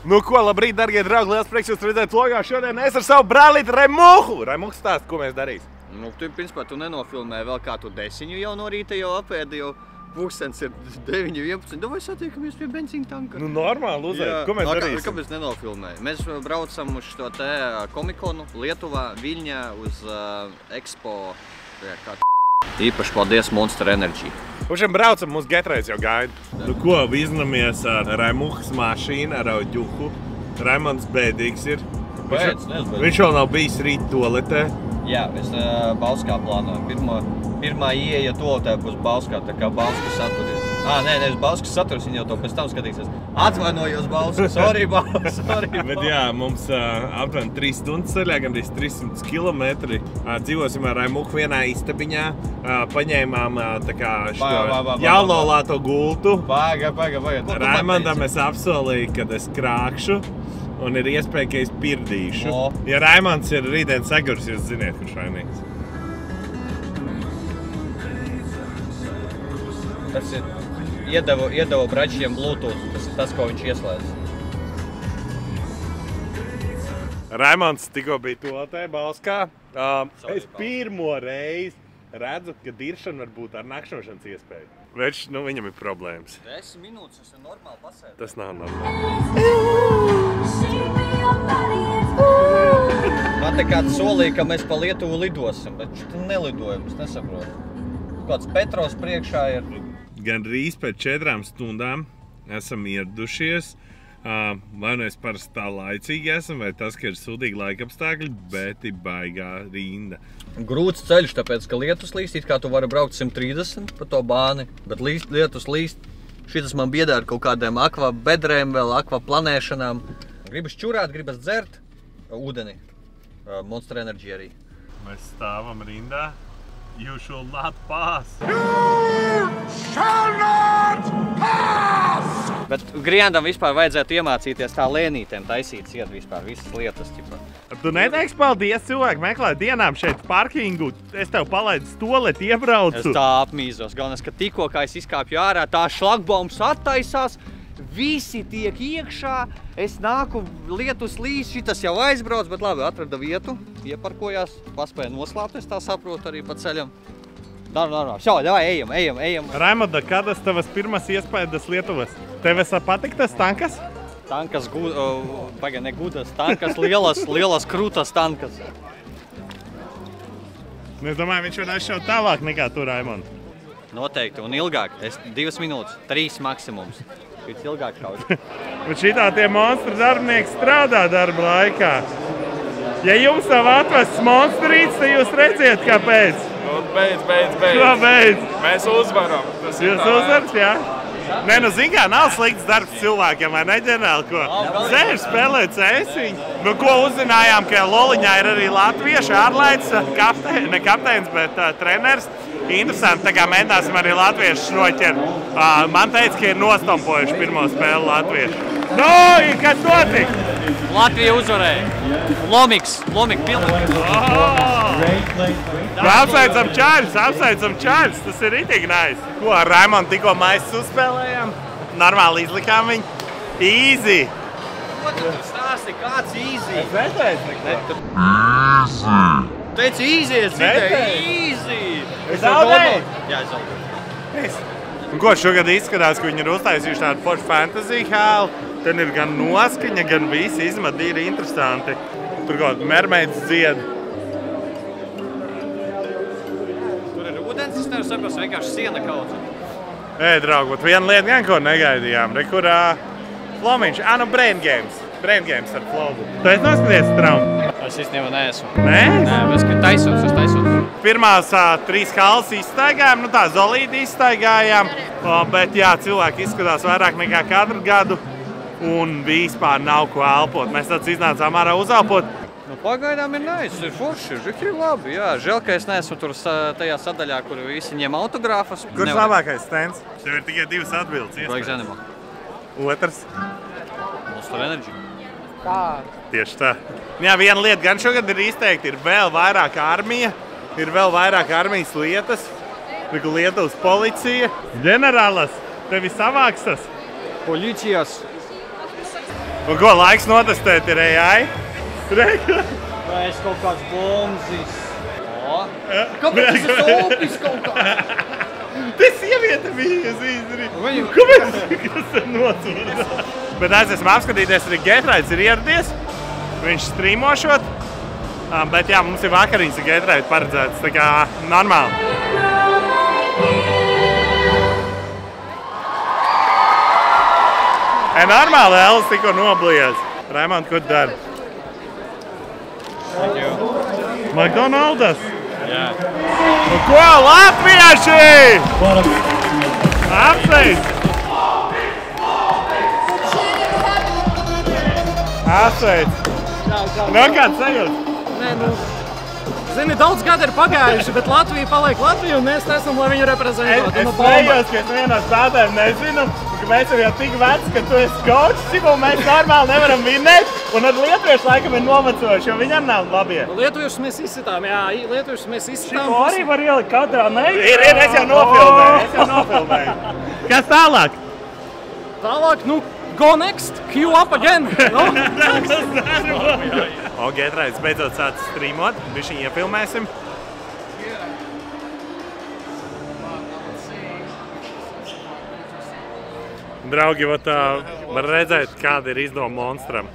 Nu ko, labrīt, dargie draugi, liels prieks jūs redzēt vlogā. Šodien es ar savu brālīti Raimuhu. Raimuhu stāst, ko mēs darīsim. Nu, principā, tu nenofilmēji vēl kā tu desiņu jau no rīta jau apēdi, jau pūkstens ir 9:11. Vai satiekamies pie benzīna tanka? Nu, normāli uzēd. Ko mēs darīsim? Kāpēc nenofilmēji? Mēs braucam uz šo te komikonu Lietuvā, Viļņā, uz Expo. Īpaši paldies Monster Energy. Šiem braucam, mūsu Getreiz jau gaida. Nu ko, vizinamies ar Raimuhas mašīnu, ar Auģuhu. Raimonds bēdīgs ir. Viņš vēl nav bijis rīt toaletē. Jā, es Bauskā plānoju. Pirmā ieeja toaletē būs Bauskā, tā kā Bauskas saturies. Nevis Bauskas saturies, viņi jau to pēc tam skatīsies. Atvainojos, Bauskas, sorry, Bauskas, sorry. Bet jā, mums aptuveni 3 stundas ceļā, gandrīz 300 kilometri. Dzīvosim ar Raimuhu vienā istabiņā. Paņēmām tā kā šo jālolāto gultu. Paga. Raimondam es apsolīju, kad es krākšu. Un ir iespēja, ka es pirdīšu. Ja Raimonds ir rītdien sagurs, jūs ziniet, kurš vainīgs. Tas ir iedevu bračiem Bluetooth, tas ir tas, ko viņš ieslēdz. Raimonds tikko bija toaletē Bauskā. Es pirmo reizi redzu, ka diršana var būt ar nakšņošanas iespēju. Večs, nu viņam ir problēmas. 10 minūtes, tas ir normāli pasēdēt. Tas nav normāli. Man te kāds solīja, ka mēs pa Lietuvu lidosim, bet tu nelidojam, es nesaprotu. Kāds Petros priekšā ir. Gandrīz pēc 4 stundām esam ieradušies. Vai nu es parasti tā laicīgi esam, vai tas, ka ir sūdīgi laika apstākļi, bet ir baigā rinda. Grūts ceļš, tāpēc, ka lietus līst, it kā tu vari braukt 130 pa to bāni, bet lietus līst. Šitas man biedā ar kaut kādiem akva bedrēm, vēl akva planēšanām. Gribas čurāt, gribas dzert ūdeni. Monster Energy arī. Mēs stāvam rindā. You shall not pass. You shall not pass! Bet Griendam vispār vajadzētu iemācīties tā lēnītēm taisīt iet vispār visas lietas. Ķipa. Tu neteiksi paldies, cilvēki meklē dienām šeit parkingu. Es tev palaidu stoleti, iebraucu. Es tā apmīzos. Galvenais, ka tikko, kā es izkāpju ārā, tā šlagbaums attaisās. Visi tiek iekšā, es nāku lietus līdz, šitas jau aizbrauc, bet labi, atrada vietu, ieparkojās, paspēja noslāpt, es tā saprotu arī pa ceļam. Normāli. Šau, davai, ejam. Raimonda, kādas tavas pirmas iespējas Lietuvas? Tev patīk tas tankas? Tankas, ne gudas, tankas, lielas krūtas tankas. Es domāju, viņš var aizšaut tālāk nekā tu, Raimonda. Noteikti, un ilgāk. 2 minūtes, 3 maksimums. Pēc ilgāk šaut. Bet šitā tie monstru darbinieki strādā darba laikā. Ja jums nav atvests monstrīts, tad jūs redziet, kāpēc. Nu, beidz. Ko beidz? Mēs uzvaram. Jūs uzvarat, jā? Nē, nu zin kā, nav slikts darbs cilvēkiem, vai ne, ģenerāli, ko? Sēž spēlēt cēsiņu. Nu, ko uzzinājām, ka Loliņā ir arī latvieši ārlaids, ne kapteinis, bet treneris. Interesanti, tā kā mēģināsim arī latviešus noķert. Man teica, ka ir nostampojuši pirmo spēli latvieši. Nu, kas notika? Latvija uzvarēja. Lomiks pilnīgi. Apsveicam čaļus, tas ir ritīgi nice. Ko, ar Raimondu tikko maisas uzspēlējām? Normāli izlikām viņu. Easy. Ko tu stāsti, kāds easy? Es neteicu neko. Tu teici easy, es citēju easy. Es zaudēju? Jā, es zaudēju. Un ko, šogad izskatās, ka viņi ir uztaisījuši tādu foršu fantasy hālu. Ten ir gan noskaņa, gan visi izmati ir interesanti. Tur kaut mermeids dzied. Tur ir ūdens, es nevaru saprast, vienkārši siena kaut. Draugi, bet viena lieta gan, ko negaidījām. Kur Flomiņš, nu Brain Games. Brain Games ar Flogu. Tu esi noskaties traumu? Es īstenībā neesmu. Nē? Nē, es taisos. Pirmās 3 halas izstaigājām, nu tā zolīti izstaigājām. Bet jā, cilvēki izskatās vairāk nekā katru gadu. Un vispār nav ko elpot. Mēs tāds iznācām ārā uzelpot. Nu, pagaidām ir nice, ir forši, ir labi, jā. Žēl, ka es neesmu tur tajā sadaļā, kur visi ņem autogrāfus. Kurš labākais stends? Tev ir tikai 2 atbildes iespējas. Black Animal. Otrs? Monster Energy. Tā. Tieši tā. Jā, viena lieta gan šogad ir izteikti, ir vēl vairāk armija, ir vēl vairāk armijas lietas. Lietuvas policija. Ģenerālas, tevi savākstas? Policijas. Un ko laiks notestēt ir AI? Vai es kaut kāds bombzis? Kāpēc tas ir opis kaut kā? Te sieviete bija, es izdarīju. Kāpēc? Kas ir nocūda? Bet esam apskatīties, arī Getraits ir ieradies. Viņš strīmošot. Bet jā, mums ir vakariņas ar Getraitu paredzētas, tā kā normāli. Normāli Ellis tikko nobliez. Raimond, ko tu dari? Thank you. McDonald's? Jā. Nu ko, latvieši? Apsveic! Apsveic! Nu, kāds sajūta? Nē, nu, zini, daudz gadu ir pagājuši, bet Latvija paliek Latvija, un mēs esam, lai viņu reprezentētu. Es smējos, ka es vienā spēlēm nezinu, ka mēs jau tik veci, ka tu esi kočs, un mēs normāli nevaram vinnēt, un ar lietuviešu laikam ir novecojuši, jo viņam nav labie. Lietuviešus mēs izsitām, jā, lietuviešus mēs izsitām. Šito arī var ielikt katrā, ne? Ir, es jau nofilmēju, Kas tālāk? Tālāk, nu, go next, queue up again. No? O, Getraits beidzot sāc strīmot, bišķiņ iefilmēsim. Draugi, var redzēt, kāda ir izdoma monstram.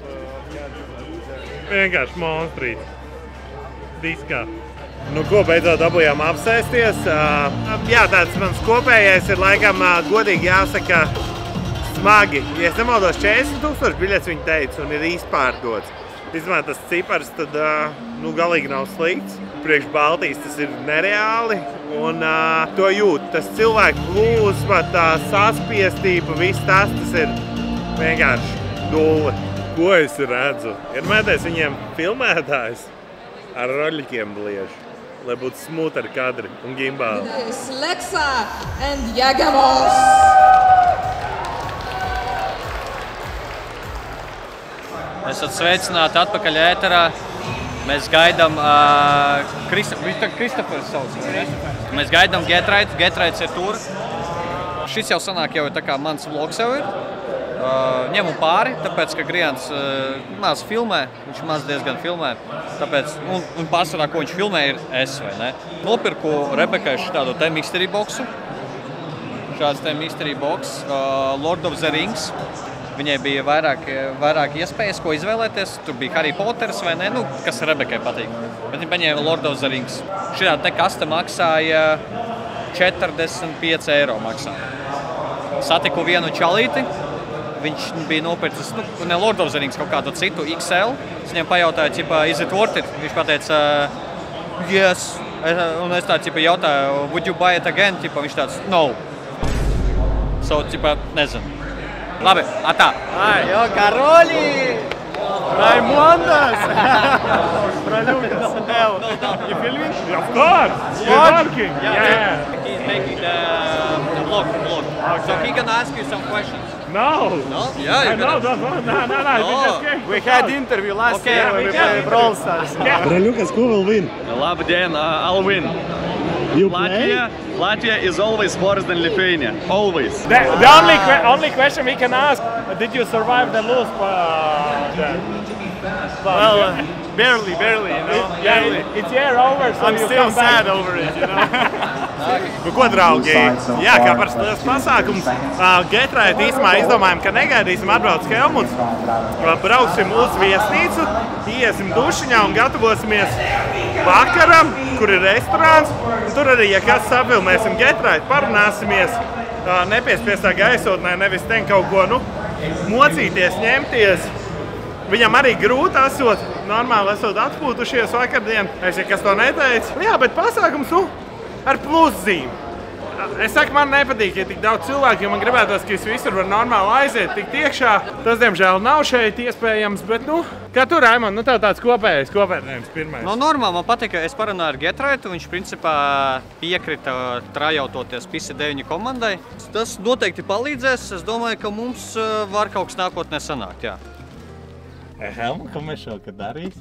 Vienkārši monstrīts. Diskā. Nu ko, beidzot dabūjām apsēsties. Jā, tāds mans kopējais ir laikam godīgi jāsaka smagi. Ja es nemaldos, 40,000 biļets viņi teica un ir izpārdots. Vismaz tas cipars tad nu, galīgi nav slikts. Priekš Baltijas tas ir nereāli un to jūt. Tas cilvēku plūsma, tā saspiestība, viss tas ir vienkārši dulli. Ko es redzu? Ir mēdēs viņiem filmētājs ar roļļikiem bliež, lai būtu smūti ar kadri un gimbāli. Lexa and Jagamos. Esat sveicināti atpakaļ ēterā. Mēs gaidām Kristofers sauc. Mēs gaidām Getraitu. Getraits ir tur. Šis jau sanāk jau ir tā kā mans vlogs jau ir. Ņemu pāri, tāpēc, ka Grijants maz filmē. Viņš maz diezgan filmē. Tāpēc, un pārsvarā, ko viņš filmē, ir es, vai ne? Nopirku Rebekai šādu te mystery boxu. Šāds te mystery box. Lord of the Rings. Viņai bija vairāk iespējas, ko izvēlēties. Tur bija Harry Potters vai ne, nu, kas Rebekai patīk. Bet viņa paņēma Lord of the Rings. Šitā te kaste maksāja 45 eiro maksāja. Satiku vienu čalīti. Viņš bija nopircis, nu, ne Lord of the Rings, kaut kādu citu XL. Es viņam pajautāju, ķipa, is it worth it? Viņš pateica, yes. Un es tā, ķipa, jautāju, would you buy it again? Ķipa, viņš tāds, no. So, ķipa, nezinu. Labi, atā. Jo, Karoli! Raimondas! Praļukas! You filming? Of course! You're working! Yeah. He's making the vlog. So he can ask you some questions. No! No? Yeah, No. We had interview last year when we played Brawl Stars. Praļukas, who will win? Labdien, I'll win. You play? Latvia is always worse than Lithuania. Always. The only question we can ask, did you survive the lose? Well, barely, you know. Yeah, it's year over, so I'm still sad over it, you know. Nu ko, draugi? Jā, kā par liels pasākums. Getraita īsumā izdomājam, ka negaidīsim atbrauc Helmuts. Brauksim uz viesnīcu, iesim dušiņā un gatavosimies vakaram, kur ir restorāns. Un tur arī, ja kas sapilmēsim Getraita, parunāsimies nepiespiestā gaisotnē, nevis ten kaut ko, nu, mocīties, ņemties. Viņam arī grūti esot, normāli esot atpūtušies vakardien. Es, ja kas to neteicu. Jā, bet pasākums, nu, ar pluszīmi. Es saku, man nepatīk, ja tik daudz cilvēku, jo man gribētos, ka es visur var normāli aiziet, tikt iekšā. Tas, diemžēl, nav šeit iespējams, bet, nu, kā tu, Raimond, nu, tev tāds kopējais pirmais. No normāli, man patīk, ka es parunāju ar Getraitu, viņš principā piekrita trajautoties Pisi 9 komandai. Tas noteikti palīdzēs, es domāju, ka mums var kaut kas nākotnē sanākt, jā. Helmut, ko mēs šokad darīs?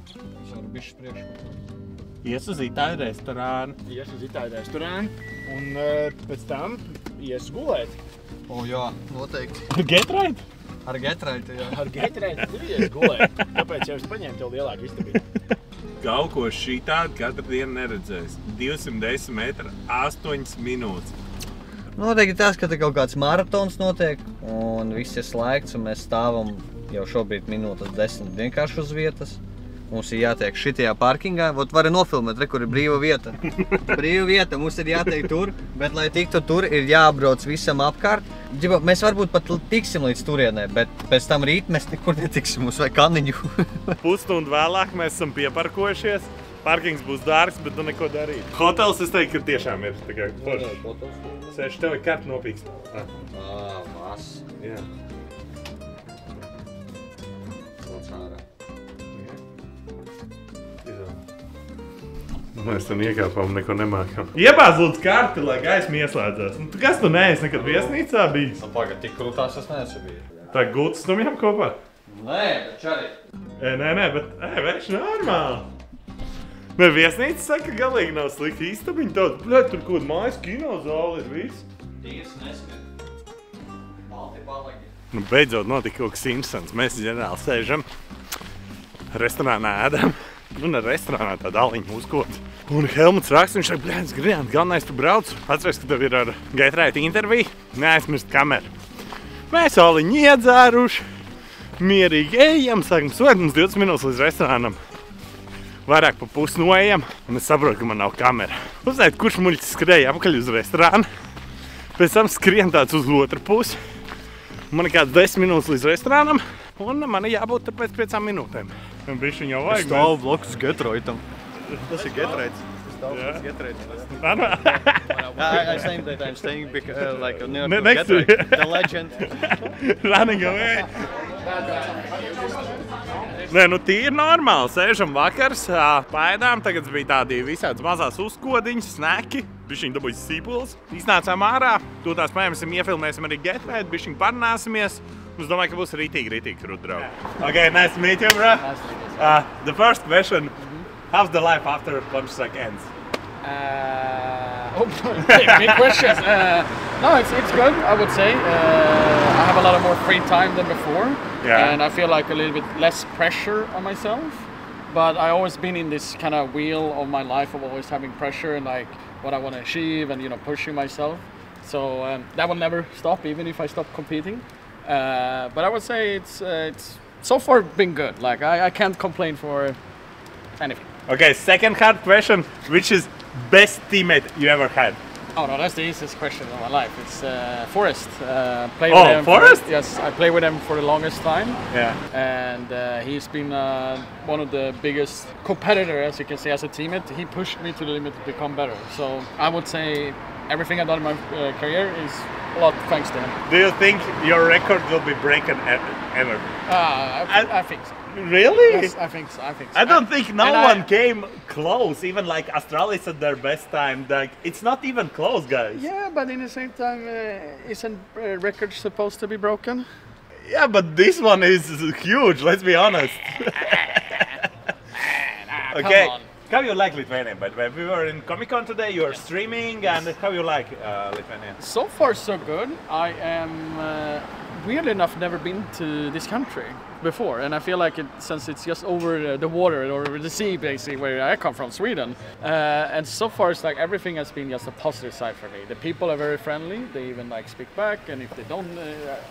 Es varu bišķi priekšu. Ies uz itāļu restorānu. Ies uz itāļu restorānu un pēc tam ies gulēt. O, jā, noteikti. Getraita? Ar getraitu, jā. Ar getraitu turies gulēt. Tāpēc jau es paņēmu tev lielāku istabiņu. Kaut ko šitādu katru dienu neredzēs. 210 metri, 8 minūtes. Noteikti tas, ka te kaut kāds maratons notiek un viss ir slēgts un mēs stāvam jau šobrīd minūtes 10 vienkārši uz vietas. Mums ir jātiek šitajā parkingā, vot var nofilmēt, re, kur ir brīva vieta. Brīva vieta, mums ir jātiek tur, bet lai tiktu tur, ir jābrauc visam apkārt. Mēs varbūt pat tiksim līdz turienē, bet pēc tam rīt mēs nekur netiksim, mums vajag kaniņu. Pusstundu vēlāk mēs esam pieparkojušies. Parkings būs dārgs, bet tu neko darīt. Hotels, es teiktu, ka tiešām ir tā kā forši. Sēž tev ir karta nopīkst. Mas. Jā. Mēs tam iekāpām, neko nemākam. Iebāz lūdzu karti, lai gaisma ieslēdzās. Kas tu neesi nekad viesnīcā bijis? Pagad, tik krūtās es neesmu bijis. Tā gultas stumjām kopā? Nē, bet čari. Nē, bet vērš normāli. Nē, viesnīca saka, ka galīgi nav slikti īstabiņi. Tur kaut mājas kinozāli ir viss. Tīrs neskat. Balti palagi. Beidzot notika kaut kas interesants. Mēs ģenerāli sēžam, restorānā ēdam. Un ar restorānā tā daliņa uzkots. Un Helmuts raksta, viņš saka, bļēns, Grijāns, galvenais tu brauc. Atceries, ka tev ir ar Getraitu interviju. Neaizmirst kameru. Mēs oliņi iedzēruši, mierīgi ejam, sākam svērt, mums 20 minūtes līdz restorānam. Vairāk pa pusi noejam, un es saprotu, ka man nav kamera. Uzziniet, kurš muļķis skrēja apakaļ uz restorānu. Pēc tam skrien tāds uz otru pusi. Man ir kāds 10 minūtes līdz restorānam, un man ir jābūt pēc 5 minūtēm. Bišķiņ jau vajag. Es stāvu blakus Getraitam. Tas ir Getraits. Es stāvu blakus Getraitam. I'm staying like near to Getrait, the legend. Running away. Nē, nu tīri normāli. Sēžam vakars, paēdām. Tagad bija tādi visādas mazās uzkodiņas, sneki. Bišķiņ dabūjas sīpuls. Iznācām ārā. Tūtās paņemsim, iefilmēsim arī Getraitu. Bišķiņ parunāsimies. Es domāju, ka būs rītīgi krūt draugi. Okay, nice to meet you, bro. Nice to meet you. The first question, how's the life after Counter-Strike ends? Big questions. No, it's good, I would say. I have a lot of more free time than before. Yeah. And I feel like a little bit less pressure on myself. But I always been in this kind of wheel of my life of always having pressure and like what I want to achieve and, you know, pushing myself. So that will never stop, even if I stop competing. But I would say it's so far been good. Like I can't complain for anything. Okay, second hard question. Which is best teammate you ever had? Oh no, that's the easiest question of my life. It's Forrest. Forrest? Yes, I played with him for the longest time. Yeah. And he's been one of the biggest competitors, as you can say, as a teammate. He pushed me to the limit to become better. So I would say everything I've done in my career is a lot thanks to him. Do you think your record will be broken ever? I think so. Really? Yes, I think so. I don't think no one came close. Even like Astralis at their best time. Like it's not even close, guys. Yeah, but in the same time, isn't record supposed to be broken? Yeah, but this one is huge. Let's be honest. Okay. Come on. How you like Lithuania? By the way, we were in Comic-Con today. You are streaming, and how you like Lithuania? So far, so good. I am weirdly enough never been to this country before, and I feel like since it's just over the water or over the sea, basically, where I come from, Sweden, and so far it's like everything has been just a positive side for me. The people are very friendly. They even like speak back, and if they don't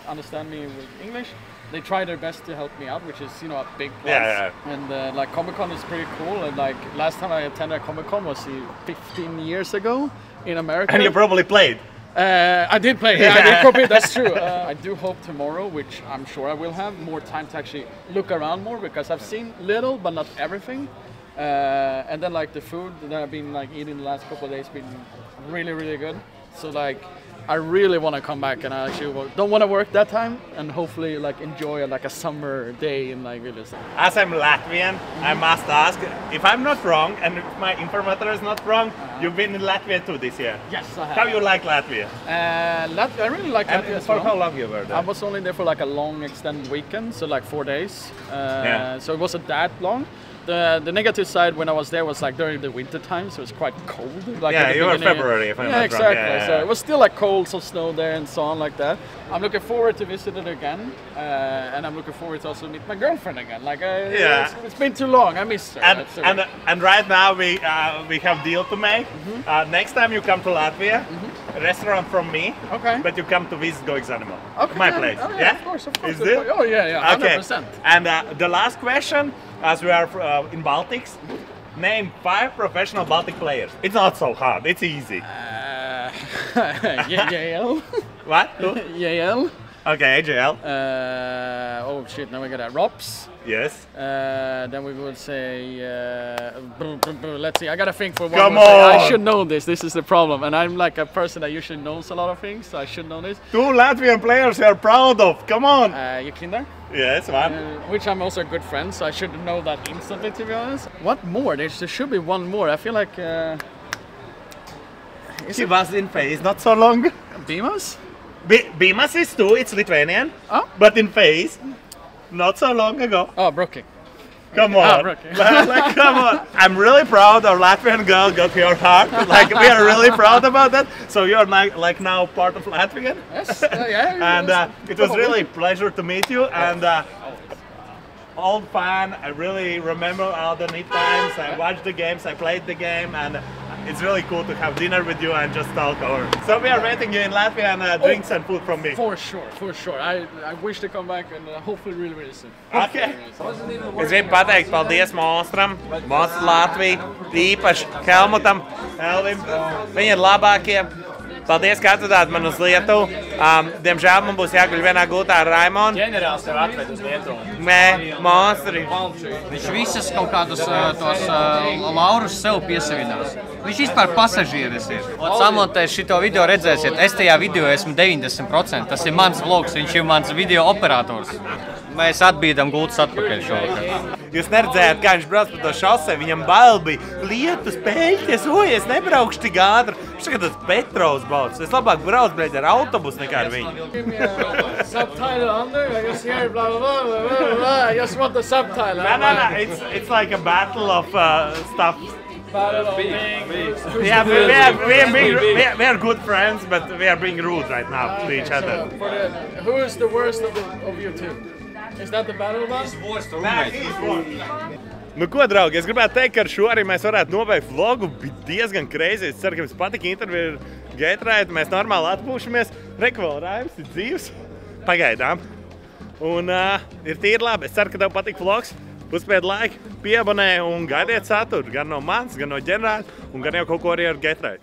understand me with English, they try their best to help me out, which is, you know, a big plus. Yeah. And like Comic-Con is pretty cool. And like last time I attended Comic-Con was 15 years ago in America. And you probably played. I did play. Yeah, I did compete. That's true. I do hope tomorrow, which I'm sure I will have, more time to actually look around more, because I've seen little but not everything. And then like the food that I've been like eating the last couple of days been really, really good. So like I really want to come back, and I actually don't want to work that time, and hopefully like enjoy like a summer day in like Vilnius. As I'm Latvian, I must ask, if I'm not wrong, and if my informator is not wrong, you've been in Latvia too this year. Yes, I have. How you like Latvia? I really like Latvia as for well. how long you were there? I was only there for like a long extended weekend, so like 4 days. Yeah. So it wasn't that long. the negative side when I was there was like during the winter time, so it's quite cold. Like Yeah, at the you were beginning. February, if I'm Yeah, not wrong. exactly. Yeah, So yeah. it was still like cold, some snow there and so on like that. I'm looking forward to visit it again, and I'm looking forward to also meet my girlfriend again. Like, Yeah. it's been too long. I miss her. And, That's and, it. and right now we have deal to make. Next time you come to Latvia, a restaurant from me, Okay. but you come to visit Goigs Animal, Okay, my yeah. place. Oh, yeah, of course, of course. Is it? Oh yeah, Okay. 100%. And the last question, as we are in Baltics, name 5 professional Baltic players. It's not so hard. It's easy. Yale. What? Who? Yale. Okay, AJL. Oh shit, now we got that. Rops. Yes. Then we would say, let's see, I gotta think for one Come more thing. on. I should know this, this is the problem. And I'm like a person that usually knows a lot of things, so I should know this. 2 Latvian players you are proud of. Come on. Yakinder, Yes, one. which I'm also a good friend, so I should know that instantly, to be honest. What more? There should be one more. I feel like, She was in phase not so long. Bimas? Bimas is 2, it's Lithuanian. Oh. But in phase, not so long ago. Oh, Brooking. Come Ah, on. Brooking. Like, come on. I'm really proud our Latvian girl got your heart. Like, we are really proud about that. So you're like now part of Latvian. Yes, yeah. And it was really a pleasure to meet you. And old fan, I really remember all the neat times. I watched the games, I played the game, and it's really cool to have dinner with you and just talk over. So we are waiting you in Latvia and drinks and food from me. For sure, for sure. I wish to come back and hopefully really, really soon. Okay. Es gribu pateikt paldies Monstram, Monstru Latviju, īpaši Helmutam, Elvim. Viņi ir labākie. Paldies, ka atvedāt man uz Lietuvu. Diemžēl man būs jāguļ vienā gultā ar Raimonu. Ģenerālis tev atved uz Lietuvu. Nē, Monstri. Viņš visas kaut kādus tos laurus sev piesavinās. Viņš vispār pasažieris ir. Samontēs šito video redzēsiet, es tajā video esmu 90%. Tas ir mans vlogs, viņš ir mans video operators. Mēs atbīdam gultas atpakaļ šovakar. Jūs neredzējāt, kā viņš brauc pa to šosei, viņam bail bija lietus, pēļķes, oj, es nebraukšu tik ātri. Viņš tagad tas Petrovs brauc. Es labāk braucu ar autobusu nekā ar viņu. Give me a subtitle under. I just hear blah blah blah blah blah. blah. I just want the subtitle. No, it's like a battle of stuff. Battle of being. Yeah, we are good friends, but we are being rude right now to each other. Who is the worst of you two? Is that the battle one? Nu ko, draugi, es gribētu teikt, ka ar šo arī mēs varētu nobeigt vlogu. Bija diezgan crazy. Es ceru, ka jums patika intervija ar Gatorade. Mēs normāli atpūšamies. Reku vēl Raims ir dzīvs. Pagaidām. Un ir tīri labi. Es ceru, ka tev patika vlogs. Uzspied laiku, pieabonē un gaidiet saturu. Gan no manis, gan no ģenerāļa un gan jau kaut ko arī ar Gatorade.